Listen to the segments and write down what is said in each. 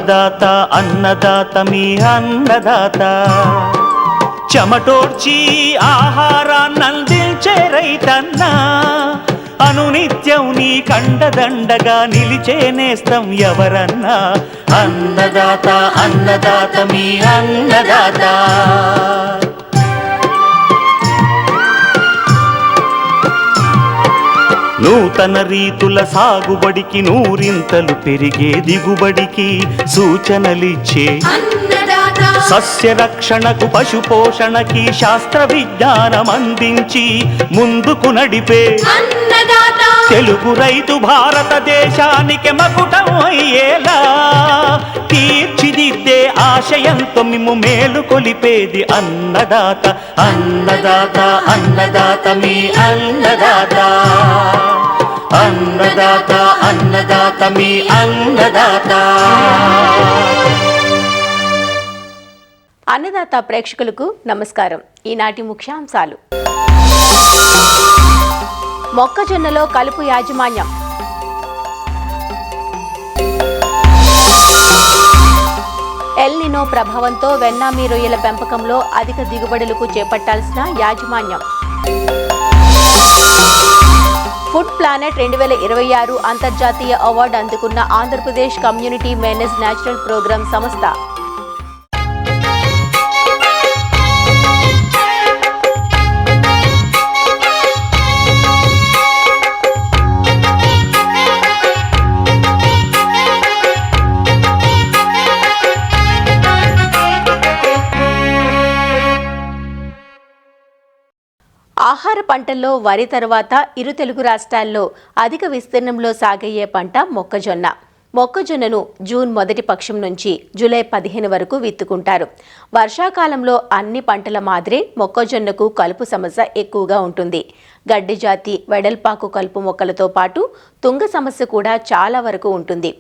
అన్నదాత అన్నదాత మీ అన్నదాత చెమటోడ్చి ఆహారాన్నందించే రైతన్నా అనునిత్యం నీ కండదండగా నిలిచే నేస్తం ఎవరన్నా అన్నదాత అన్నదాత మీ అన్నదాత నూతన రీతుల సాగుబడికి నూరింతలు పెరిగే దిగుబడికి సూచనలిచ్చే సస్య రక్షణకు పశు పోషణకి శాస్త్ర విజ్ఞానం అందించి ముందుకు నడిపే తెలుగు రైతు భారతదేశానికి మకుటం అయ్యేలా తీర్చిదిద్దే ఆశయంతో మిమ్ము మేలు కొలిపేది అన్నదాత అన్నదాత అన్నదాత మీ అన్నదాత అన్నదాత అన్నదాత మీ అన్నదాత. అన్నదాత ప్రేక్షకులకు నమస్కారం. ఈనాటి ముఖ్యాంశాలు: మొక్కజొన్నలో కలుపు యాజమాన్యం, ఎల్ నినో ప్రభావంతో వెన్నామీ రొయ్యల పెంపకంలో అధిక దిగుబడులకు చేపట్టాల్సిన యాజమాన్యం, ఫుడ్ ప్లానెట్ 2026 అంతర్జాతీయ అవార్డు అందుకున్న Andhra Pradesh community manage natural programme సంస్థ, ఆహార పంటల్లో వరి తర్వాత ఇరు తెలుగు రాష్ట్రాల్లో అధిక విస్తీర్ణంలో సాగయ్యే పంట మొక్కజొన్న. మొక్కజొన్నను జూన్ మొదటి పక్షం నుంచి జూలై 15 వరకు విత్తుకుంటారు. వర్షాకాలంలో అన్ని పంటల మాదిరే మొక్కజొన్నకు కలుపు సమస్య ఎక్కువగా ఉంటుంది. గడ్డి జాతి, వెడల్పాకు కలుపు మొక్కలతో పాటు తుంగ సమస్య కూడా చాలా వరకు ఉంటుంది.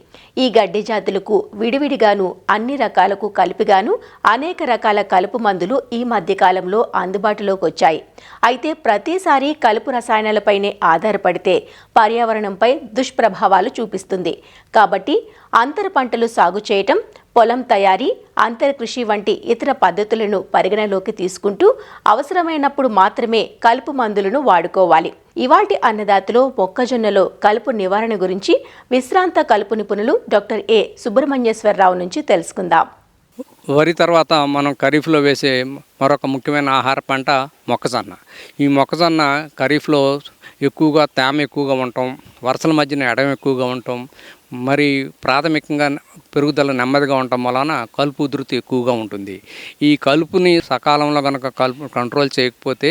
ఈ గడ్డి జాతులకు విడివిడిగాను అన్ని రకాలకు కలిపిగాను అనేక రకాల కలుపు మందులు ఈ మధ్యకాలంలో అందుబాటులోకి వచ్చాయి. అయితే ప్రతిసారి కలుపు రసాయనాలపైనే ఆధారపడితే పర్యావరణంపై దుష్ప్రభావాలు చూపిస్తుంది. కాబట్టి అంతర పంటలు సాగు చేయటం, పొలం తయారీ, అంతర కృషి వంటి ఇతర పద్ధతులను పరిగణలోకి తీసుకుంటూ అవసరమైనప్పుడు మాత్రమే కలుపు మందులను వాడుకోవాలి. ఇవాల్టి అన్నదాతలో మొక్కజొన్నలో కలుపు నివారణ గురించి విశ్రాంత కలుపు నిపుణులు డాక్టర్ ఏ సుబ్రహ్మణ్యేశ్వరరావు నుంచి తెలుసుకుందాం. వరి తర్వాత మనం ఖరీఫ్లో వేసే మరొక ముఖ్యమైన ఆహార పంట మొక్కజొన్న. ఈ మొక్కజొన్న ఖరీఫ్లో ఎక్కువగా తేమ ఎక్కువగా ఉండటం, వరుసల మధ్యన ఎడం ఎక్కువగా ఉండటం, మరి ప్రాథమికంగా పెరుగుదల నెమ్మదిగా ఉండటం వలన కలుపు ఉధృతి ఎక్కువగా ఉంటుంది. ఈ కలుపుని సకాలంలో కనుక కలుపు కంట్రోల్ చేయకపోతే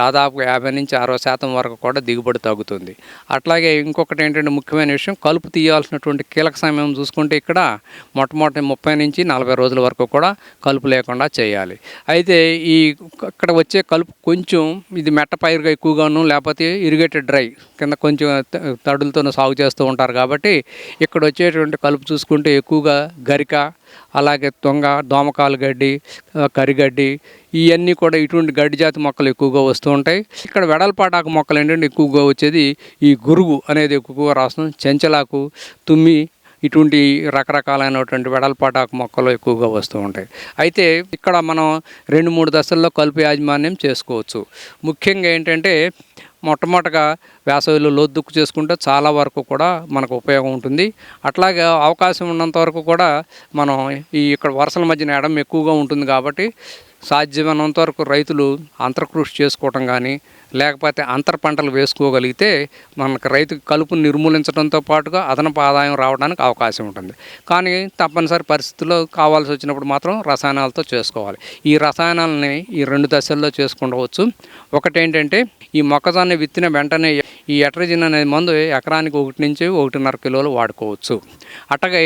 దాదాపు 50 నుంచి 60% వరకు కూడా దిగుబడి తగ్గుతుంది. అట్లాగే ఇంకొకటి ఏంటంటే ముఖ్యమైన విషయం, కలుపు తీయాల్సినటువంటి కీలక సమయం చూసుకుంటే ఇక్కడ మొట్టమొదటి 30 నుంచి 40 రోజుల వరకు కూడా కలుపు లేకుండా చేయాలి. అయితే ఇక్కడ వచ్చే కలుపు కొంచెం ఇది మెట్ట పైరుగా ఎక్కువగాను, లేకపోతే ఇరిగేటెడ్ డ్రై కింద కొంచెం తడులతో సాగు చేస్తూ ఉంటారు. కాబట్టి ఇక్కడ వచ్చేటువంటి కలుపు చూసుకుంటే ఎక్కువగా గరిక, అలాగే తుంగ, దోమకాలు గడ్డి, కరిగడ్డి, ఇవన్నీ కూడా ఇటువంటి గడ్డి జాతి మొక్కలు ఎక్కువగా వస్తూ ఉంటాయి. ఇక్కడ వెడల్పాటాకు మొక్కలు ఏంటంటే ఎక్కువగా వచ్చేది ఈ గురుగు అనేది ఎక్కువగా రాస్తుంది. చెంచలాకు, తుమ్మి, ఇటువంటి రకరకాలైనటువంటి వెడల్పాటాకు మొక్కలు ఎక్కువగా వస్తూ ఉంటాయి. అయితే ఇక్కడ మనం 2-3 దశల్లో కలుపు యాజమాన్యం చేసుకోవచ్చు. ముఖ్యంగా ఏంటంటే మొట్టమొదటిగా వేసవిలో లోతుదుక్కు చేసుకుంటే చాలా వరకు కూడా మనకు ఉపయోగం ఉంటుంది. అట్లాగే అవకాశం ఉన్నంత వరకు కూడా మనం ఇక్కడ వరుసల మధ్యన ఎడం ఎక్కువగా ఉంటుంది కాబట్టి సాధ్యమైనంత వరకు రైతులు అంతర్కృషి చేసుకోవటం కానీ, లేకపోతే అంతర పంటలు వేసుకోగలిగితే మనకు రైతుకి కలుపును నిర్మూలించడంతో పాటుగా అదనపు ఆదాయం రావడానికి అవకాశం ఉంటుంది. కానీ తప్పనిసరి పరిస్థితుల్లో కావాల్సి వచ్చినప్పుడు మాత్రం రసాయనాలతో చేసుకోవాలి. ఈ రసాయనాలని ఈ 2 దశల్లో చేసుకుండవచ్చు. ఒకటేంటంటే ఈ మొక్కజొన్న విత్తిన వెంటనే ఈ ఎట్రజిన్ అనే మందు ఎకరానికి 1 నుంచి 1.5 కిలోలు వాడుకోవచ్చు. అట్లాగే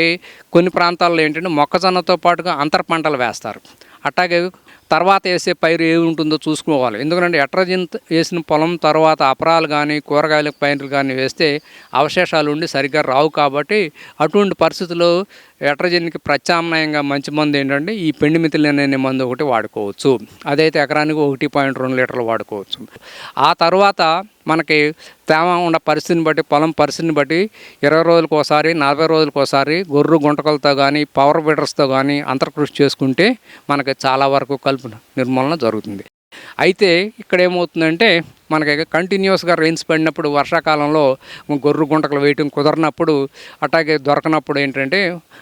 కొన్ని ప్రాంతాల్లో ఏంటంటే మొక్కజొన్నతో పాటుగా అంతర పంటలు వేస్తారు. అట్లాగే తర్వాత వేసే పైరు ఏమి ఉంటుందో చూసుకోవాలి. ఎందుకంటే ఎట్రజిన్ వేసిన పొలం తర్వాత అపరాలు కానీ కూరగాయల పైర్లు కానీ వేస్తే అవశేషాలు ఉండి సరిగ్గా రావు. కాబట్టి అటువంటి పరిస్థితుల్లో ఎట్రజిన్కి ప్రత్యామ్నాయంగా మంచి మందు ఏంటంటే ఈ పెండిమిథిలిన్ అనే మందు ఒకటి వాడుకోవచ్చు. అదైతే ఎకరానికి 1.2 లీటర్లు వాడుకోవచ్చు. ఆ తర్వాత మనకి తేమ ఉన్న పరిస్థితిని బట్టి, పొలం పరిస్థితిని బట్టి 20 రోజులకు ఒకసారి, 40 రోజులకు ఒకసారి గొర్రు గుంటకలతో కానీ, పవర్ బీడర్స్తో కానీ అంతర్కృషి చేసుకుంటే మనకి చాలా వరకు కలుపు నిర్మూలన జరుగుతుంది. అయితే ఇక్కడ ఏమవుతుందంటే మనకి కంటిన్యూస్గా రెయిన్స్ పడినప్పుడు, వర్షాకాలంలో గొర్రు గుంటకలు వేయటం కుదరనప్పుడు, అట్లాగే దొరకనప్పుడు ఏంటంటే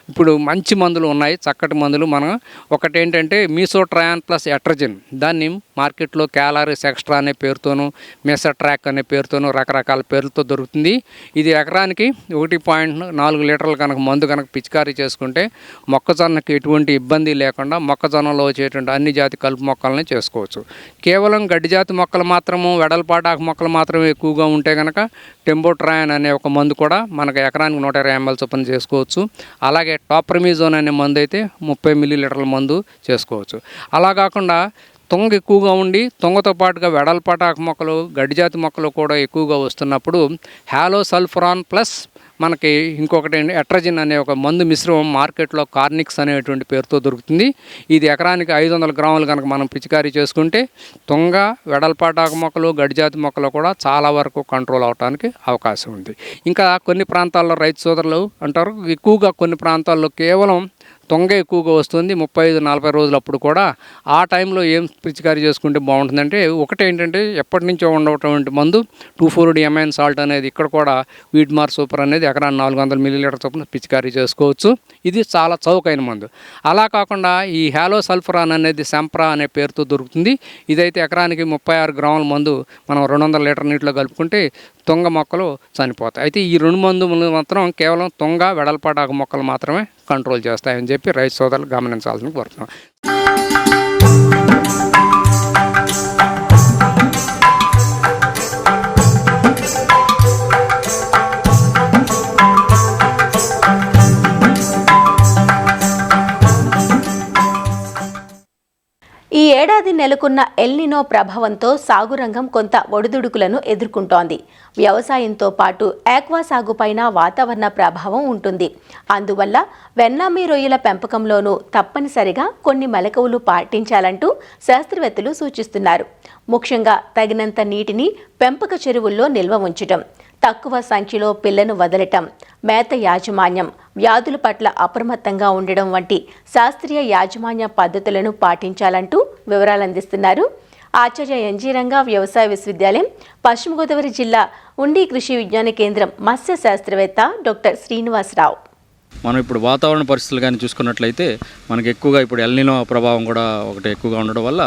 ఇప్పుడు మంచి మందులు ఉన్నాయి, చక్కటి మందులు. మనం ఒకటి ఏంటంటే మీసోట్రయాన్ ప్లస్ ఎట్రజిన్, దాన్ని మార్కెట్లో క్యాలరీస్ ఎక్స్ట్రా అనే పేరుతోనూ, మెసట్రాక్ అనే పేరుతోనూ రకరకాల పేర్లతో దొరుకుతుంది. ఇది ఎకరానికి 1.4 లీటర్లు కనుక మందు కనుక పిచికారీ చేసుకుంటే మొక్కజొన్నకి ఎటువంటి ఇబ్బంది లేకుండా మొక్కజొన్నలో వచ్చేటువంటి అన్ని జాతి కలుపు మొక్కలని చేసుకోవచ్చు. కేవలం గడ్డి జాతి మొక్కలు మాత్రము, వెడల్పాటాకు మొక్కలు మాత్రమే ఎక్కువగా ఉంటే కనుక టెంబోట్రాయన్ అనే ఒక మందు కూడా మనకు ఎకరానికి 120 ml చొప్పున చేసుకోవచ్చు. అలాగే టాప్రమిజోన్ అనే మందు అయితే 30 మిల్లీలీటర్ల మందు చేసుకోవచ్చు. అలా కాకుండా తొంగ ఎక్కువగా ఉండి, తొంగతో పాటుగా వెడల్పాటాకు మొక్కలు, గడ్డి జాతి మొక్కలు కూడా ఎక్కువగా వస్తున్నప్పుడు హ్యాలోసల్ఫరాన్ ప్లస్ మనకి ఇంకొకటి ఎట్రజిన్ అనే ఒక మందు మిశ్రమం మార్కెట్లో కార్నిక్స్ అనేటువంటి పేరుతో దొరుకుతుంది. ఇది ఎకరానికి 500 గ్రాములు కనుక మనం పిచికారీ చేసుకుంటే తొంగ, వెడల్పాటాకు మొక్కలు, గడ్డిజాతి మొక్కలు కూడా చాలా వరకు కంట్రోల్ అవడానికి అవకాశం ఉంది. ఇంకా కొన్ని ప్రాంతాల్లో రైతు సోదరులు అంటారు, ఎక్కువగా కొన్ని ప్రాంతాల్లో కేవలం తొంగ ఎక్కువగా వస్తుంది 35-40 రోజులు. అప్పుడు కూడా ఆ టైంలో ఏం పిచికారీ చేసుకుంటే బాగుంటుందంటే, ఒకటి ఏంటంటే ఎప్పటి నుంచో ఉండేటువంటి మందు 2,4-D సాల్ట్ అనేది ఇక్కడ కూడా వీడ్మార్ సూపర్ అనేది ఎకరాన్ని 400 మిల్లీలీటర్ చొప్పున పిచికారీ చేసుకోవచ్చు. ఇది చాలా చౌకైన మందు. అలా కాకుండా ఈ హ్యాలోసల్ఫరాన్ అనేది సెంప్రా అనే పేరుతో దొరుకుతుంది. ఇదైతే ఎకరానికి 36 గ్రాముల మందు మనం 200 లీటర్ నీటిలో కలుపుకుంటే తొంగ మొక్కలు చనిపోతాయి. అయితే ఈ 2 మందులు మాత్రం కేవలం తొంగ, వెడల్పాటాకు మొక్కలు మాత్రమే కంట్రోల్ చేస్తాయని చెప్పి రైతు సోదరులు గమనించాల్సిన కోరుతున్నాం. ఈ ఏడాది నెలకొన్న ఎల్నినో ప్రభావంతో సాగు రంగం కొంత ఒడిదుడుకులను ఎదుర్కొంటోంది. వ్యవసాయంతో పాటు ఆక్వా సాగుపైన వాతావరణ ప్రభావం ఉంటుంది. అందువల్ల వెన్నామి రొయ్యల పెంపకంలోనూ తప్పనిసరిగా కొన్ని మెలకువలు పాటించాలంటూ శాస్త్రవేత్తలు సూచిస్తున్నారు. ముఖ్యంగా తగినంత నీటిని పెంపక చెరువుల్లో నిల్వ ఉంచటం, తక్కువ సంఖ్యలో పిల్లను వదలటం, మేత యాజమాన్యం, వ్యాధుల పట్ల అప్రమత్తంగా ఉండడం వంటి శాస్త్రీయ యాజమాన్య పద్ధతులను పాటించాలంటూ వివరాలు అందిస్తున్నారు ఆచార్య ఎన్జీ రంగా వ్యవసాయ విశ్వవిద్యాలయం, పశ్చిమ గోదావరి జిల్లా ఉండి కృషి విజ్ఞాన కేంద్రం మత్స్య శాస్త్రవేత్త డాక్టర్ శ్రీనివాసరావు. మనం ఇప్పుడు వాతావరణ పరిస్థితులు కానీ చూసుకున్నట్లయితే మనకి ఎక్కువగా ఇప్పుడు ఎల్నినో ప్రభావం కూడా ఒకటి ఎక్కువగా ఉండడం వల్ల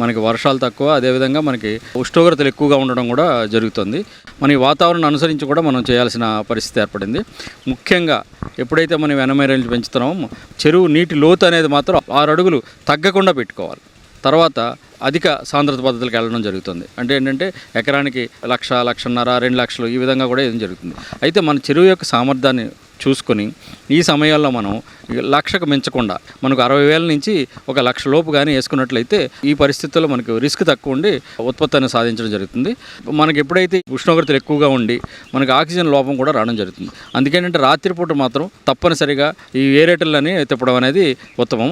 మనకి వర్షాలు తక్కువ, అదేవిధంగా మనకి ఉష్ణోగ్రతలు ఎక్కువగా ఉండడం కూడా జరుగుతుంది. మన ఈ వాతావరణం అనుసరించి కూడా మనం చేయాల్సిన పరిస్థితి ఏర్పడింది. ముఖ్యంగా ఎప్పుడైతే మనం వెనమేరేళ్ళు పెంచుతున్నామో చెరువు నీటి లోతు అనేది మాత్రం 6 అడుగులు తగ్గకుండా పెట్టుకోవాలి. తర్వాత అధిక సాంద్రత పద్ధతులకు వెళ్ళడం జరుగుతుంది. అంటే ఏంటంటే ఎకరానికి 1,00,000, 1,50,000, 2 లక్షలు ఈ విధంగా కూడా ఏం జరుగుతుంది. అయితే మన చెరువు యొక్క సామర్థ్యాన్ని చూసుకొని ఈ సమయాల్లో మనం 1,00,000కు మించకుండా మనకు 60,000 నుంచి 1,00,000 లోపు కానీ వేసుకున్నట్లయితే ఈ పరిస్థితుల్లో మనకు రిస్క్ తక్కువ ఉండి ఉత్పత్తిని సాధించడం జరుగుతుంది. మనకి ఎప్పుడైతే ఉష్ణోగ్రతలు ఎక్కువగా ఉండి మనకు ఆక్సిజన్ లోపం కూడా రావడం జరుగుతుంది. అందుకేంటంటే రాత్రిపూట మాత్రం తప్పనిసరిగా ఈ ఏరేటర్లని తిప్పడం అనేది ఉత్తమం.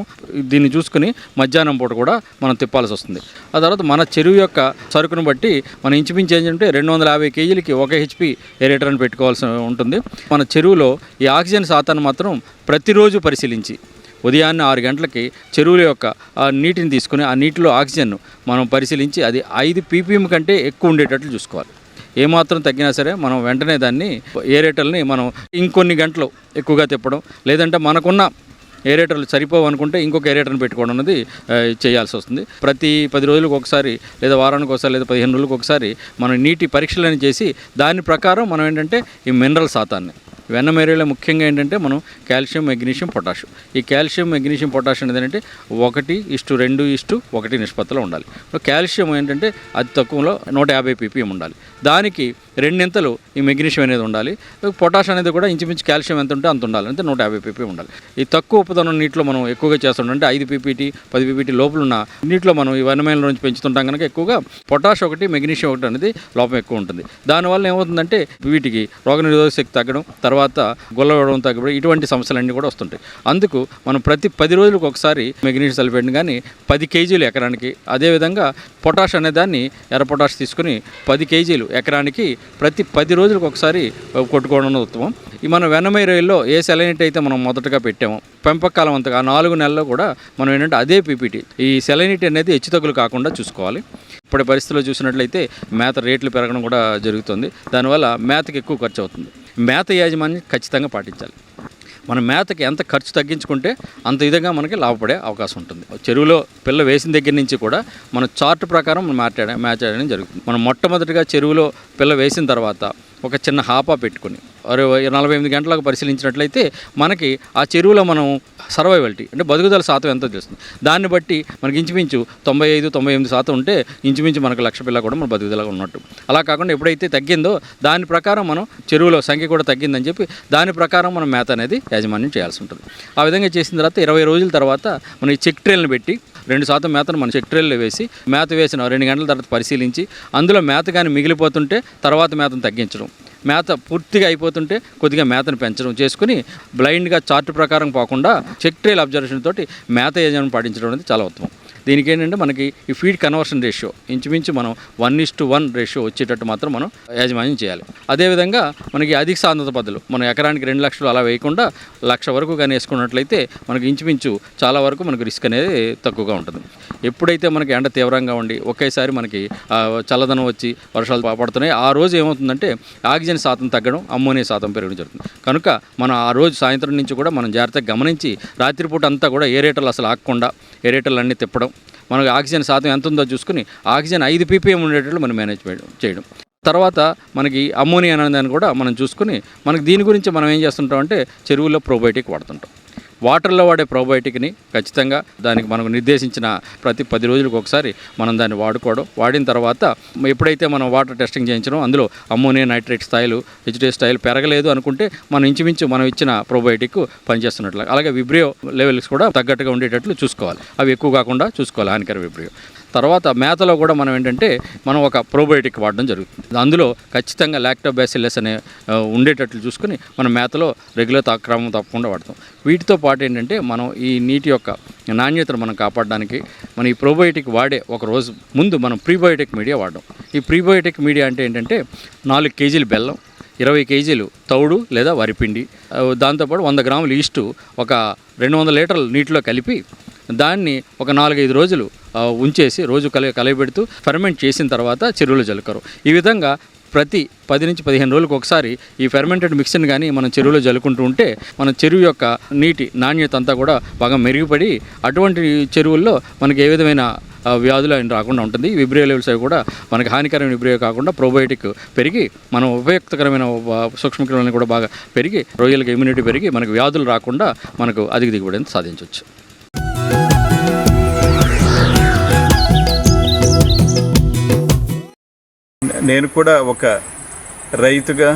దీన్ని చూసుకుని మధ్యాహ్నం పూట కూడా మనం తిప్పాల్సి వస్తుంది. ఆ తర్వాత మన చెరువు యొక్క సరుకును బట్టి మనం ఇంచుమించు ఏంటంటే 250 కేజీలకి 1 HP ఏరేటర్ అని పెట్టుకోవాల్సి ఉంటుంది. మన చెరువులో ఈ ఆక్సిజన్ శాతాన్ని మాత్రం ప్రతిరోజు పరిశీలించి ఉదయాన్నే 6 గంటలకి చెరువుల యొక్క నీటిని తీసుకుని ఆ నీటిలో ఆక్సిజన్ మనం పరిశీలించి అది 5 ppm కంటే ఎక్కువ ఉండేటట్లు చూసుకోవాలి. ఏమాత్రం తగ్గినా సరే మనం వెంటనే దాన్ని ఏరేటర్ని మనం ఇంకొన్ని గంటలు ఎక్కువగా తిప్పడం, లేదంటే మనకున్న ఏరేటర్లు సరిపోవు అనుకుంటే ఇంకొక ఏరేటర్ని పెట్టుకోవడం అనేది చేయాల్సి వస్తుంది. ప్రతి 10 రోజులకు ఒకసారి లేదా వారానికి ఒకసారి లేదా 15 రోజులకు ఒకసారి మనం నీటి పరీక్షలను చేసి దాని ప్రకారం మనం ఏంటంటే ఈ మినరల్ శాతాన్ని వెన్నమేరేలో ముఖ్యంగా ఏంటంటే మనం కాల్షియం, మెగ్నీషియం, పొటాషియం, ఈ కాల్షియం, మెగ్నీషియం, పొటాషియం ఏంటంటే 1:2:1 నిష్పత్తిలో ఉండాలి. కాల్షియం ఏంటంటే అతి తక్కువలో 150 ppm ఉండాలి. దానికి 2 ఇంతలు ఈ మెగ్నీషియం అనేది ఉండాలి. పొటాష్ అనేది కూడా ఇంచుమించు కాల్షియం ఎంత ఉంటే అంత ఉండాలి, అంటే 150 ppm ఉండాలి. ఈ తక్కువ ఉప్పుదనం నీటిలో మనం ఎక్కువగా చేస్తుంటాం, అంటే 5 ppm 10 ppm లోపల ఉన్న నీటిలో మనం ఈ వనమేల నుంచి పెంచుతుంటాం కనుక ఎక్కువగా పొటాష్ ఒకటి మెగ్నీషియం ఒకటి అనేది లోపం ఎక్కువ ఉంటుంది. దానివల్ల ఏమవుతుందంటే వీటికి రోగనిరోధక శక్తి తగ్గడం, తర్వాత గొల్లవడం తగ్గడం, ఇటువంటి సమస్యలన్నీ కూడా వస్తుంటాయి. అందుకు మనం ప్రతి 10 రోజులకు ఒకసారి మెగ్నీషియం సల్ఫేట్ని కానీ 10 kg ఎకరానికి, అదేవిధంగా పొటాష్ అనే దాన్ని ఎర్ర పొటాష్ తీసుకుని 10 kg ఎకరానికి ప్రతి 10 రోజులకు ఒకసారి కొట్టుకోవడం ఉత్తమం. ఈ మన వెన్నమై రొయ్యల్లో ఏ సెలైనిటీ అయితే మనం మొదటగా పెట్టామో పెంపకాలం అంతగా ఆ 4 నెలల్లో కూడా మనం ఏంటంటే అదే పీపీటీ, ఈ సెలైనిటీ అనేది హెచ్చుతగ్గులు కాకుండా చూసుకోవాలి. ఇప్పటి పరిస్థితుల్లో చూసినట్లయితే మేత రేట్లు పెరగడం కూడా జరుగుతుంది. దానివల్ల మేతకి ఎక్కువ ఖర్చు అవుతుంది. మేత యాజమాన్యం ఖచ్చితంగా పాటించాలి. మన మేతకి ఎంత ఖర్చు తగ్గించుకుంటే అంత విధంగా మనకి లాభపడే అవకాశం ఉంటుంది. చెరువులో పిల్ల వేసిన దగ్గర నుంచి కూడా మన చార్ట్ ప్రకారం మ్యాచ్ చేయడం జరుగుతుంది. మనం మొట్టమొదటిగా చెరువులో పిల్ల వేసిన తర్వాత ఒక చిన్న హాపా పెట్టుకుని 48 గంటలకు పరిశీలించినట్లయితే మనకి ఆ చెరువులో మనం సర్వైవల్టీ అంటే బతుకుదల శాతం ఎంతో తెలుస్తుంది. దాన్ని బట్టి మనకి ఇంచుమించు 95-98% ఉంటే ఇంచుమించు మనకు 1,00,000 పిల్ల కూడా మన బతుకుదలగా ఉన్నట్టు. అలా కాకుండా ఎప్పుడైతే తగ్గిందో దాని ప్రకారం మనం చెరువులో సంఖ్య కూడా తగ్గిందని చెప్పి దాని ప్రకారం మనం మేత అనేది యాజమాన్యం చేయాల్సి ఉంటుంది. ఆ విధంగా చేసిన తర్వాత 20 రోజుల తర్వాత మనం ఈ చెక్ ట్రేల్ని పెట్టి 2% మేతను మనం చెక్ ట్రేల్లో వేసి మేత వేసిన 2 గంటల తర్వాత పరిశీలించి అందులో మేత కానీ మిగిలిపోతుంటే తర్వాత మేతను తగ్గించడం, మేత పూర్తిగా అయిపోతుంటే కొద్దిగా మేతను పెంచడం చేసుకుని బ్లైండ్గా చార్ట్ ప్రకారం పోకుండా చెక్ ట్రేల్ అబ్జర్వేషన్ తోటి మేత యజమాని పాటించడం అనేది చాలా ఉత్తమం. దీనికి ఏంటంటే మనకి ఈ ఫీడ్ కన్వర్షన్ రేషియో ఇంచుమించు మనం 1:1 రేషియో వచ్చేటట్టు మాత్రం మనం యాజమాన్యం చేయాలి. అదేవిధంగా మనకి అధిక సాంద్రత పద్ధతులు మనం ఎకరానికి 2 లక్షలు అలా వేయకుండా 1,00,000 వరకు కానీ వేసుకున్నట్లయితే మనకి ఇంచుమించు చాలా వరకు మనకు రిస్క్ అనేది తక్కువగా ఉంటుంది. ఎప్పుడైతే మనకి ఎండ తీవ్రంగా ఉండి ఒకేసారి మనకి చల్లదనం వచ్చి వర్షాలు పడుతున్నాయి ఆ రోజు ఏమవుతుందంటే ఆక్సిజన్ శాతం తగ్గడం, అమ్మోనియా శాతం పెరగడం జరుగుతుంది. కనుక మనం ఆ రోజు సాయంత్రం నుంచి కూడా మనం జాగ్రత్తగా గమనించి రాత్రిపూట అంతా కూడా ఏరేటర్లు అసలు ఆగకుండా ఏరేటర్లు అన్నీ తిప్పడం, మనకు ఆక్సిజన్ శాతం ఎంత ఉందో చూసుకుని ఆక్సిజన్ 5 ppm ఉండేటట్లు మనం మేనేజ్ చేయడం. తర్వాత మనకి అమ్మోనియా అనేదాన్ని కూడా మనం చూసుకుని మనకి దీని గురించి మనం ఏం చేస్తుంటాం అంటే చెరువుల్లో ప్రోబయోటిక్ వాడుతుంటాం. వాటర్లో వాడే ప్రోబయోటిక్ని ఖచ్చితంగా దానికి మనకు నిర్దేశించిన ప్రతి 10 రోజులకు ఒకసారి మనం దాన్ని వాడుకోవడం, వాడిన తర్వాత ఎప్పుడైతే మనం వాటర్ టెస్టింగ్ చేయించడం అందులో అమ్మోనియా నైట్రేట్ స్థాయిలు హెచ్డిఎస్ స్థాయిలు పెరగలేదు అనుకుంటే మనం ఇంచుమించు మనం ఇచ్చిన ప్రోబయోటిక్ పనిచేస్తున్నట్లు. అలాగే విబ్రియో లెవెల్స్ కూడా తగ్గట్టుగా ఉండేటట్లు చూసుకోవాలి, అవి ఎక్కువ కాకుండా చూసుకోవాలి హానికర విబ్రియో. తర్వాత మేతలో కూడా మనం ఏంటంటే మనం ఒక ప్రోబయోటిక్ వాడడం జరుగుతుంది. అందులో ఖచ్చితంగా లాక్టోబాసిల్లస్ అనే ఉండేటట్లు చూసుకుని మనం మేతలో రెగ్యులర్ క్రమం తప్పకుండా వాడతాం. వీటితో పాటు ఏంటంటే మనం ఈ నీటి యొక్క నాణ్యతను మనం కాపాడడానికి మనం ఈ ప్రోబయోటిక్ వాడే ఒక రోజు ముందు మనం ప్రీబయోటిక్ మీడియా వాడడం. ఈ ప్రీబయోటిక్ మీడియా అంటే ఏంటంటే 4 kg బెల్లం, 20 kg తౌడు లేదా వరిపిండి, దాంతోపాటు 100 గ్రాములు ఈస్టు ఒక 200 లీటర్ల నీటిలో కలిపి దాన్ని ఒక 4-5 రోజులు ఉంచేసి రోజు కలయబెడుతూ ఫెర్మెంట్ చేసిన తర్వాత చెరువులో జల్లుకరు. ఈ విధంగా ప్రతి 10 నుంచి 15 రోజులకు ఒకసారి ఈ ఫెర్మెంటెడ్ మిక్స్ని కానీ మనం చెరువులో జల్లుకుంటూ ఉంటే మన చెరువు యొక్క నీటి నాణ్యత అంతా కూడా బాగా మెరుగుపడి అటువంటి చెరువుల్లో మనకి ఏ విధమైన వ్యాధులు అయిన రాకుండా ఉంటుంది. విబ్రియో లెవెల్స్ అవి కూడా మనకి హానికరమైన విబ్రియో కాకుండా ప్రోబయోటిక్ పెరిగి మనం ఉపయుక్తకరమైన సూక్ష్మక్రిములను కూడా బాగా పెరిగి రొయ్యలకు ఇమ్యూనిటీ పెరిగి మనకు వ్యాధులు రాకుండా మనకు అధిక దిగుబడి సాధించవచ్చు. నేను కూడా ఒక రైతుగా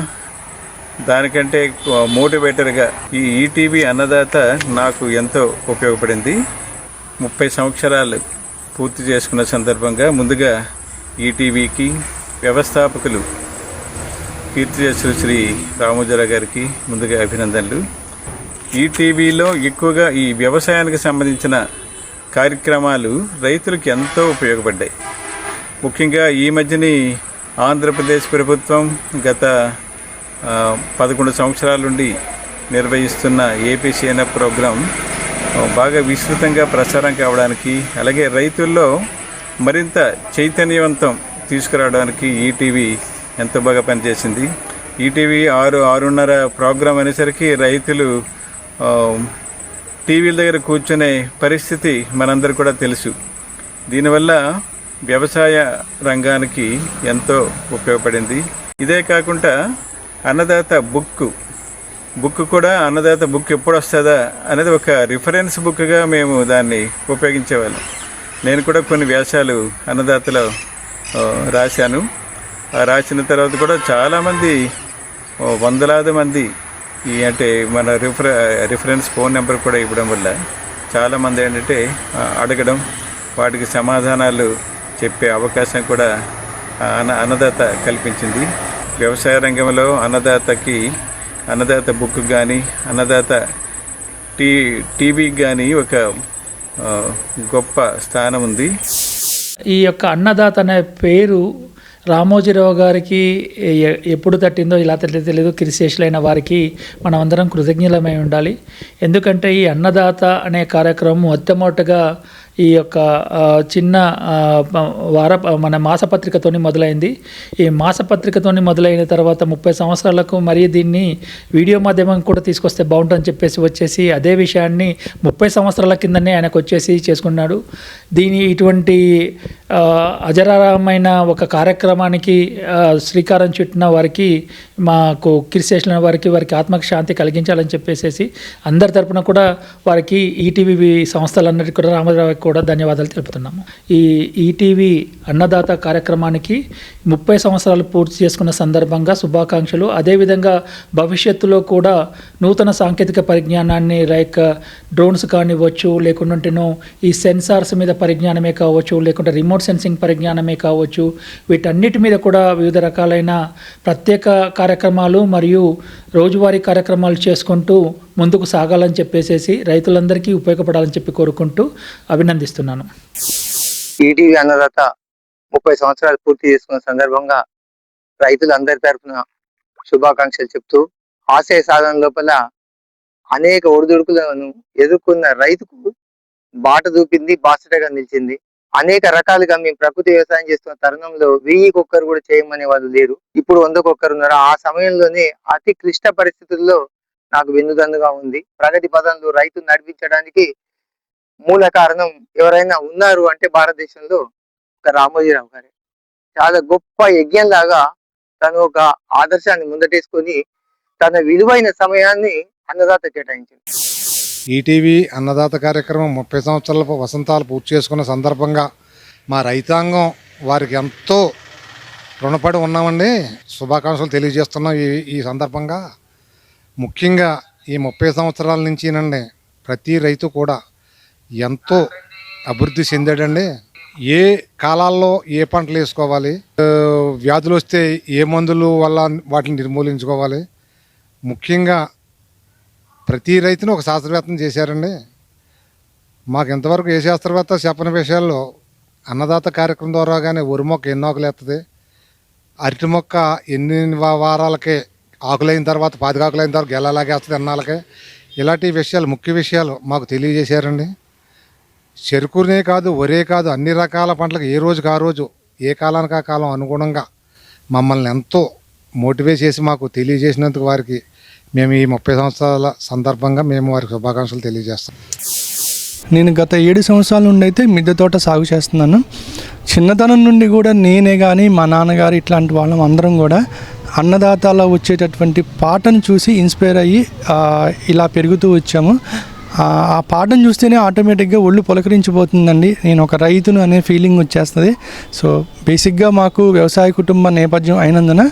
దానికంటే మోటివేటర్గా ఈ ఈటీవీ అన్నదాత నాకు ఎంతో ఉపయోగపడింది. 30 సంవత్సరాలు పూర్తి చేసుకున్న సందర్భంగా ముందుగా ఈటీవీకి వ్యవస్థాపకులు కీర్తిశేషులు శ్రీ రామోజీరావు గారికి ముందుగా అభినందనలు. ఈటీవీలో ఎక్కువగా ఈ వ్యవసాయానికి సంబంధించిన కార్యక్రమాలు రైతులకు ఎంతో ఉపయోగపడ్డాయి. ముఖ్యంగా ఈ మధ్యని ఆంధ్రప్రదేశ్ ప్రభుత్వం గత 11 సంవత్సరాల నుండి నిర్వహిస్తున్న ఏపీ సేన ప్రోగ్రాం బాగా విస్తృతంగా ప్రచారం కావడానికి, అలాగే రైతుల్లో మరింత చైతన్యవంతం తీసుకురావడానికి ఈటీవీ ఎంతో బాగా పనిచేసింది. ఈటీవీ 6-6:30 ప్రోగ్రాం అనేసరికి రైతులు టీవీల దగ్గర కూర్చునే పరిస్థితి మనందరికీ కూడా తెలుసు. దీనివల్ల వ్యవసాయ రంగానికి ఎంతో ఉపయోగపడింది. ఇదే కాకుండా అన్నదాత బుక్ కూడా అన్నదాత బుక్ ఎప్పుడు వస్తుందా అనేది ఒక రిఫరెన్స్ బుక్గా మేము దాన్ని ఉపయోగించేవాళ్ళం. నేను కూడా కొన్ని వ్యాసాలు అన్నదాతలో రాశాను. రాసిన తర్వాత కూడా చాలామంది వందలాది మంది అంటే మన రిఫరెన్స్ ఫోన్ నెంబర్ కూడా ఇవ్వడం వల్ల చాలామంది ఏంటంటే అడగడం, వాటికి సమాధానాలు చెప్పే అవకాశం కూడా అన్నదాత కల్పించింది. వ్యవసాయ రంగంలో అన్నదాత బుక్ కానీ, అన్నదాత టీవీకి కానీ ఒక గొప్ప స్థానం ఉంది. ఈ యొక్క అన్నదాత అనే పేరు రామోజీరావు గారికి ఎప్పుడు తట్టిందో ఇలా తెలియదు. కిరిశేషులైన వారికి మనం అందరం కృతజ్ఞులమై ఉండాలి. ఎందుకంటే ఈ అన్నదాత అనే కార్యక్రమం మొట్టమొదటగా ఈ యొక్క చిన్న మన మాసపత్రికతోని మొదలైంది. ఈ మాసపత్రికతోని మొదలైన తర్వాత 30 సంవత్సరాలకు మరీ దీన్ని వీడియో మాధ్యమం కూడా తీసుకొస్తే బాగుంటుందని చెప్పేసి వచ్చేసి అదే విషయాన్ని 30 సంవత్సరాల కిందనే ఆయనకు వచ్చేసి చేసుకున్నాడు. ఇటువంటి అజరారమైన ఒక కార్యక్రమానికి శ్రీకారం చుట్టిన వారికి, మాకు కిరిశేషులైన వారికి ఆత్మకు శాంతి కలిగించాలని చెప్పేసి అందరి తరపున కూడా వారికి ఈటీవీ సంస్థలన్నిటికీ కూడా రామోజీరావు కూడా ధన్యవాదాలు తెలుపుతున్నాము. ఈ ఈటీవీ అన్నదాత కార్యక్రమానికి 30 సంవత్సరాలు పూర్తి చేసుకున్న సందర్భంగా శుభాకాంక్షలు. అదేవిధంగా భవిష్యత్తులో కూడా నూతన సాంకేతిక పరిజ్ఞానాన్ని లైక్ డ్రోన్స్ కానివ్వచ్చు, లేకుంటేనో ఈ సెన్సార్స్ మీద పరిజ్ఞానమే కావచ్చు, లేకుంటే రిమోట్ సెన్సింగ్ పరిజ్ఞానమే కావచ్చు, వీటన్నిటి మీద కూడా వివిధ రకాలైన ప్రత్యేక కార్యక్రమాలు మరియు రోజువారీ కార్యక్రమాలు చేసుకుంటూ ముందుకు సాగాలని చెప్పేసి రైతులందరికీ ఉపయోగపడాలని చెప్పి కోరుకుంటూ అభినందిస్తున్నాను. ఈటీవీ అన్నదాత 30 సంవత్సరాలు పూర్తి చేసుకున్న సందర్భంగా రైతులందరి తరఫున శుభాకాంక్షలు చెప్తూ, ఆశయ సాధన లోపల అనేక ఒడిదుడుకులను ఎదుర్కొన్న రైతుకు బాట చూపింది, బాసటగా నిలిచింది. అనేక రకాలుగా మేము ప్రకృతి వ్యవసాయం చేస్తున్న తరుణంలో 1000కి ఒక్కరు కూడా చేయమనే వాళ్ళు లేరు. ఇప్పుడు 100కి ఒక్కరు ఉన్నారు. ఆ సమయంలోనే అతి క్లిష్ట పరిస్థితుల్లో నాకు వెన్నుదన్నుగా ఉంది. ప్రగతి పదంలో రైతు నడిపించడానికి మూల కారణం ఎవరైనా ఉన్నారు అంటే భారతదేశంలో ఒక రామోజీరావు గారే. చాలా గొప్ప యజ్ఞంలాగా తను ఒక ఆదర్శాన్ని ముందటేసుకొని తన విలువైన సమయాన్ని అన్నదాత కేటాయించింది. ఈటీవీ అన్నదాత కార్యక్రమం 30 సంవత్సరాల వసంతాలు పూర్తి చేసుకున్న సందర్భంగా మా రైతాంగం వారికి ఎంతో రుణపడి ఉన్నామండి. శుభాకాంక్షలు తెలియజేస్తున్నాం. ఈ సందర్భంగా ముఖ్యంగా ఈ 30 సంవత్సరాల నుంచినండి ప్రతి రైతు కూడా ఎంతో అభివృద్ధి చెందాడండి. ఏ కాలాల్లో ఏ పంటలు వేసుకోవాలి, వ్యాధులు వస్తే ఏ మందులు వల్ల వాటిని నిర్మూలించుకోవాలి, ముఖ్యంగా ప్రతి రైతును ఒక శాస్త్రవేత్తను చేశారండి. మాకు ఇంతవరకు ఏ శాస్త్రవేత్త చెప్పని విషయాల్లో అన్నదాత కార్యక్రమం ద్వారా కానీ వరి మొక్క ఎన్ని ఆకులు ఎత్తది, అరటి మొక్క ఎన్ని వారాలకే ఆకులైన తర్వాత 10 ఆకులైన తర్వాత గెలలాగేస్తుంది ఎన్నాళ్ళకే, ఇలాంటి విషయాలు ముఖ్య విషయాలు మాకు తెలియజేశారండి. చెరుకునే కాదు, వరే కాదు, అన్ని రకాల పంటలకు ఏ రోజుకి ఆ రోజు, ఏ కాలానికి ఆ కాలం అనుగుణంగా మమ్మల్ని ఎంతో మోటివేట్ చేసి మాకు తెలియజేసినందుకు వారికి మేము ఈ 30 సంవత్సరాల సందర్భంగా మేము వారికి శుభాకాంక్షలు తెలియజేస్తాం. నేను గత 7 సంవత్సరాల నుండి అయితే మిద్దె తోట సాగు చేస్తున్నాను. చిన్నతనం నుండి కూడా నేనే కానీ మా నాన్నగారు ఇట్లాంటి వాళ్ళం అందరం కూడా అన్నదాతలో వచ్చేటటువంటి పాటను చూసి ఇన్స్పైర్ అయ్యి ఇలా పెరుగుతూ వచ్చాము. ఆ పాటను చూస్తేనే ఆటోమేటిక్గా ఒళ్ళు పులకరించిపోతుందండి. నేను ఒక రైతును అనే ఫీలింగ్ వచ్చేస్తుంది. సో బేసిక్గా మాకు వ్యవసాయ కుటుంబ నేపథ్యం అయినందున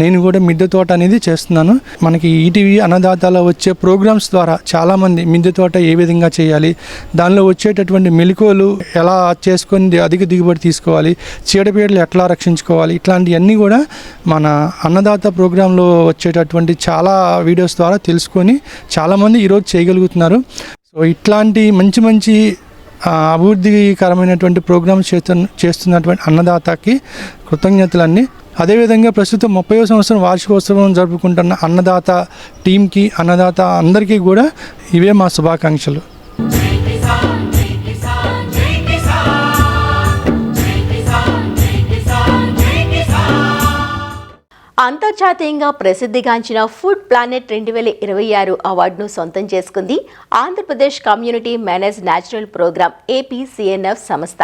నేను కూడా మిద్దె తోట అనేది చేస్తున్నాను. మనకి ఈటీవీ అన్నదాతలో వచ్చే ప్రోగ్రామ్స్ ద్వారా చాలామంది మిద్దె తోట ఏ విధంగా చేయాలి, దానిలో వచ్చేటటువంటి మెలకువలు ఎలా చేసుకొని అధిక దిగుబడి తీసుకోవాలి, చీడపీడలు ఎట్లా రక్షించుకోవాలి, ఇట్లాంటివన్నీ కూడా మన అన్నదాత ప్రోగ్రాంలో వచ్చేటటువంటి చాలా వీడియోస్ ద్వారా తెలుసుకొని చాలామంది ఈరోజు చేయగలుగుతున్నారు. సో ఇట్లాంటి మంచి మంచి అభివృద్ధికరమైనటువంటి ప్రోగ్రామ్స్ చేస్తున్నటువంటి అన్నదాతకి కృతజ్ఞతలన్నీ. అదేవిధంగా ప్రస్తుతం 30వ సంవత్సరం వార్షికోత్సవం జరుపుకుంటున్న అన్నదాత టీంకి, అన్నదాత అందరికీ కూడా ఇవే మా శుభాకాంక్షలు. అంతర్జాతీయంగా ప్రసిద్ధిగాంచిన ఫుడ్ ప్లానెట్ 2026 అవార్డును సొంతం చేసుకుంది Andhra Pradesh community manage natural programme APCNF సంస్థ.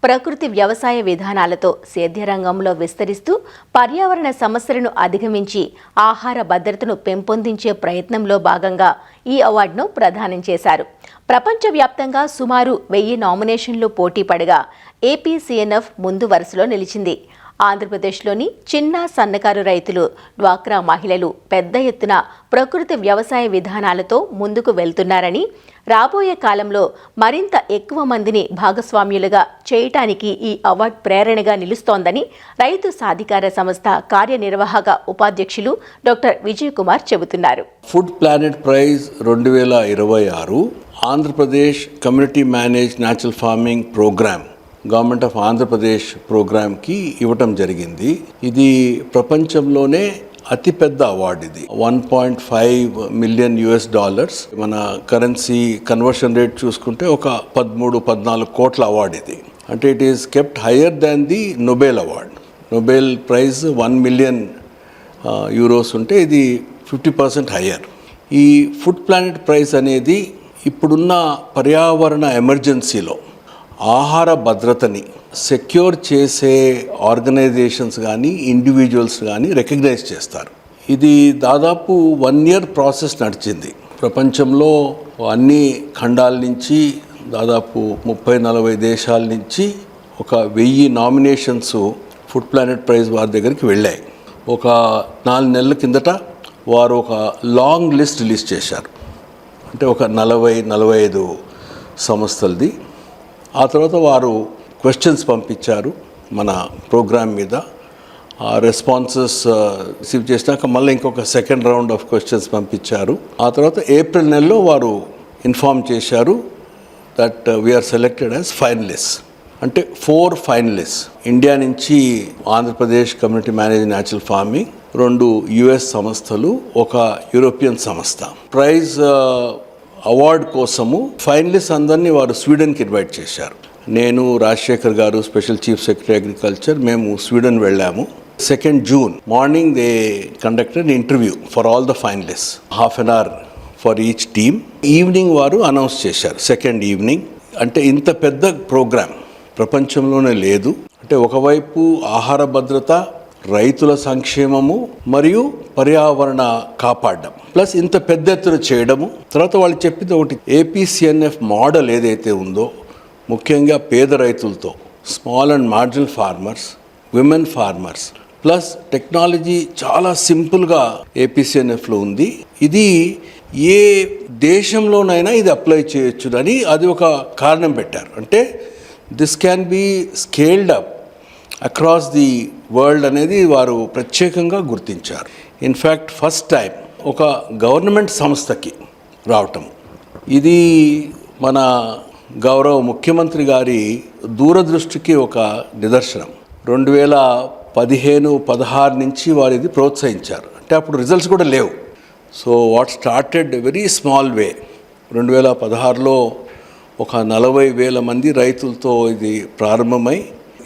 ప్రకృతి వ్యవసాయ విధానాలతో సేద్య రంగంలో విస్తరిస్తూ పర్యావరణ సమస్యలను అధిగమించి ఆహార భద్రతను పెంపొందించే ప్రయత్నంలో భాగంగా ఈ అవార్డును ప్రదానం చేశారు. ప్రపంచవ్యాప్తంగా సుమారు 1000 నామినేషన్లు పోటీ పడగా APCNF ముందు వరుసలో నిలిచింది. ఆంధ్రప్రదేశ్లోని చిన్న సన్నకారు రైతులు, డ్వాక్రా మహిళలు పెద్ద ఎత్తున ప్రకృతి వ్యవసాయ విధానాలతో ముందుకు వెళ్తున్నారని, రాబోయే కాలంలో మరింత ఎక్కువ మందిని భాగస్వామ్యులుగా చేయటానికి ఈ అవార్డు ప్రేరణగా నిలుస్తోందని రైతు సాధికార సంస్థ కార్యనిర్వాహక ఉపాధ్యక్షులు డాక్టర్ విజయ్ కుమార్ చెబుతున్నారు. Food planet prize 2026 Andhra Pradesh community manage natural farming programme government of Andhra Pradesh ప్రోగ్రామ్కి ఇవ్వటం జరిగింది. ఇది ప్రపంచంలోనే అతిపెద్ద అవార్డు. ఇది $1.5 మిలియన్. మన కరెన్సీ కన్వర్షన్ రేట్ చూసుకుంటే ఒక 13-14 కోట్ల అవార్డు ఇది. అంటే it is kept higher than the Nobel award. Nobel prize 1 million euros ఉంటే ఇది 50% హయ్యర్. ఈ ఫుడ్ ప్లానెట్ ప్రైజ్ అనేది ఇప్పుడున్న పర్యావరణ ఎమర్జెన్సీలో ఆహార భద్రతని సెక్యూర్ చేసే ఆర్గనైజేషన్స్ కానీ ఇండివిజువల్స్ కానీ రికగ్నైజ్ చేస్తారు. ఇది దాదాపు 1 ఇయర్ ప్రాసెస్ నడిచింది. ప్రపంచంలో అన్ని ఖండాల నుంచి దాదాపు 30-40 దేశాల నుంచి ఒక 1000 నామినేషన్స్ ఫుడ్ ప్లానెట్ ప్రైజ్ వారి దగ్గరికి వెళ్ళాయి. ఒక 4 నెలల కిందట వారు ఒక లాంగ్ లిస్ట్ రిలీజ్ చేశారు. అంటే ఒక 40-45 సంస్థలది. ఆ తర్వాత వారు క్వశ్చన్స్ పంపించారు మన ప్రోగ్రామ్ మీద. ఆ రెస్పాన్సెస్ రిసీవ్ చేసినాక మళ్ళీ ఇంకొక సెకండ్ రౌండ్ ఆఫ్ క్వశ్చన్స్ పంపించారు. ఆ తర్వాత ఏప్రిల్ నెలలో వారు ఇన్ఫార్మ్ చేశారు that we're selected as finalist. అంటే 4 ఫైనలిస్ట్ ఇండియా నుంచి, Andhra Pradesh community manage natural farming, 2 US సంస్థలు, ఒక యూరోపియన్ సంస్థ. ప్రైజ్ అవార్డు కోసము ఫైనలిస్ట్ అందరినీ వారు స్వీడన్కి ఇన్వైట్ చేశారు. నేను, రాజశేఖర్ గారు, స్పెషల్ చీఫ్ సెక్రటరీ అగ్రికల్చర్, మేము స్వీడన్ వెళ్ళాము. 2nd June morning they conducted interview for all the finalist, ½ an hour for each team. Evening వారు అనౌన్స్ చేశారు, 2nd ఈవినింగ్. అంటే ఇంత పెద్ద ప్రోగ్రామ్ ప్రపంచంలోనే లేదు. అంటే ఒకవైపు ఆహార భద్రత, రైతుల సంక్షేమము మరియు పర్యావరణ కాపాడడం, ప్లస్ ఇంత పెద్ద ఎత్తున చేయడము. తర్వాత వాళ్ళు చెప్పింది ఒకటి, APCNF మోడల్ ఏదైతే ఉందో ముఖ్యంగా పేద రైతులతో, small and marginal farmers, women farmers, plus technology చాలా సింపుల్గా APCNFలో ఉంది. ఇది ఏ దేశంలోనైనా ఇది అప్లై చేయొచ్చునని అది ఒక కారణం పెట్టారు. అంటే this can be scaled up across the world అనేది వారు ప్రత్యేకంగా గుర్తించారు. ఇన్ఫ్యాక్ట్ ఫస్ట్ టైం ఒక గవర్నమెంట్ సంస్థకి రావటం, ఇది మన గౌరవ ముఖ్యమంత్రి గారి దూరదృష్టికి ఒక నిదర్శనం. 2015-16 నుంచి వారు ఇది ప్రోత్సహించారు. అంటే అప్పుడు రిజల్ట్స్ కూడా లేవు. So what started very small way. 2016లో ఒక 40,000 మంది రైతులతో ఇది ప్రారంభమై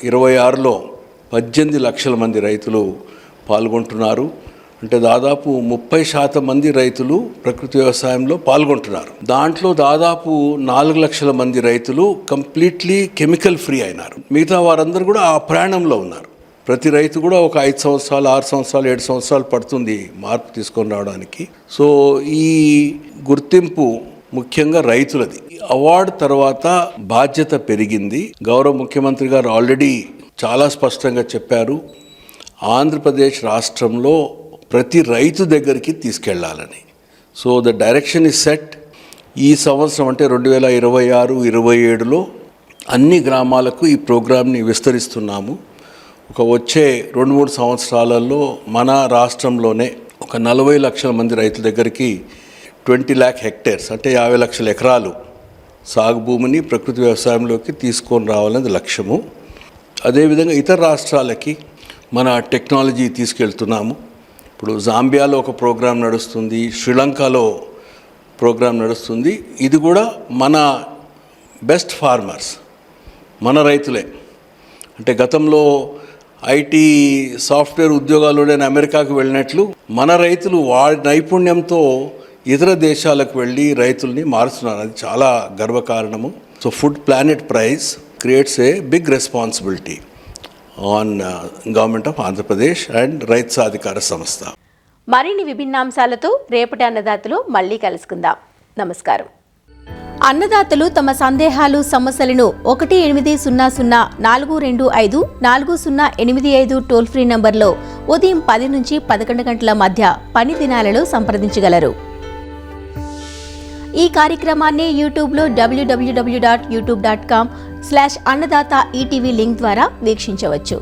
26లో 18 లక్షల మంది రైతులు పాల్గొంటున్నారు. అంటే దాదాపు 30% మంది రైతులు ప్రకృతి వ్యవసాయంలో పాల్గొంటున్నారు. దాంట్లో దాదాపు 4 లక్షల మంది రైతులు కంప్లీట్లీ కెమికల్ ఫ్రీ అయినారు. మిగతా వారందరూ కూడా ఆ ప్రయాణంలో ఉన్నారు. ప్రతి రైతు కూడా ఒక 5 సంవత్సరాలు, 6 సంవత్సరాలు, 7 సంవత్సరాలు పడుతుంది మార్పు తీసుకొని రావడానికి. సో ఈ గుర్తింపు ముఖ్యంగా రైతులది. అవార్డు తర్వాత బాధ్యత పెరిగింది. గౌరవ ముఖ్యమంత్రి గారు ఆల్రెడీ చాలా స్పష్టంగా చెప్పారు, ఆంధ్రప్రదేశ్ రాష్ట్రంలో ప్రతి రైతు దగ్గరికి తీసుకెళ్లాలని. So the direction is set. ఈ సంవత్సరం అంటే 2026-27లో అన్ని గ్రామాలకు ఈ ప్రోగ్రామ్ని విస్తరిస్తున్నాము. ఒక వచ్చే 2-3 సంవత్సరాలలో మన రాష్ట్రంలోనే ఒక 40 లక్షల మంది రైతుల దగ్గరికి 20 lakh hectares అంటే 50 లక్షల ఎకరాలు సాగు భూమిని ప్రకృతి వ్యవసాయంలోకి తీసుకొని రావాలనేది లక్ష్యము. అదేవిధంగా ఇతర రాష్ట్రాలకి మన టెక్నాలజీ తీసుకెళ్తున్నాము. ఇప్పుడు జాంబియాలో ఒక ప్రోగ్రాం నడుస్తుంది, శ్రీలంకలో ప్రోగ్రాం నడుస్తుంది. ఇది కూడా మన బెస్ట్ ఫార్మర్స్, మన రైతులే. అంటే గతంలో ఐటీ సాఫ్ట్వేర్ ఉద్యోగాలు నేను అమెరికాకు వెళ్ళినట్లు మన రైతులు వారి నైపుణ్యంతో ఇతర దేశాలకు వెళ్ళి రైతుల్ని మారుస్తున్నారు. అది చాలా గర్వకారణము. So food planet prize creates a big responsibility on government of Andhra Pradesh and రైతు సాధికార సంస్థ. మరిన్ని విభిన్నాంశాలతో రేపటి అన్నదాతలో మళ్ళీ కలుసుకుందాం. నమస్కారం. అన్నదాతలు తమ సందేహాలు సమస్యలను 1-800-425-4085 టోల్ ఫ్రీ నంబర్లో ఉదయం 10 నుంచి 11 గంటల మధ్య పని దినాలలో సంప్రదించగలరు. ఈ కార్యక్రమాన్ని యూట్యూబ్లో www.youtube.com/అన్నదాత ఈటీవీ లింక్ ద్వారా వీక్షించవచ్చు.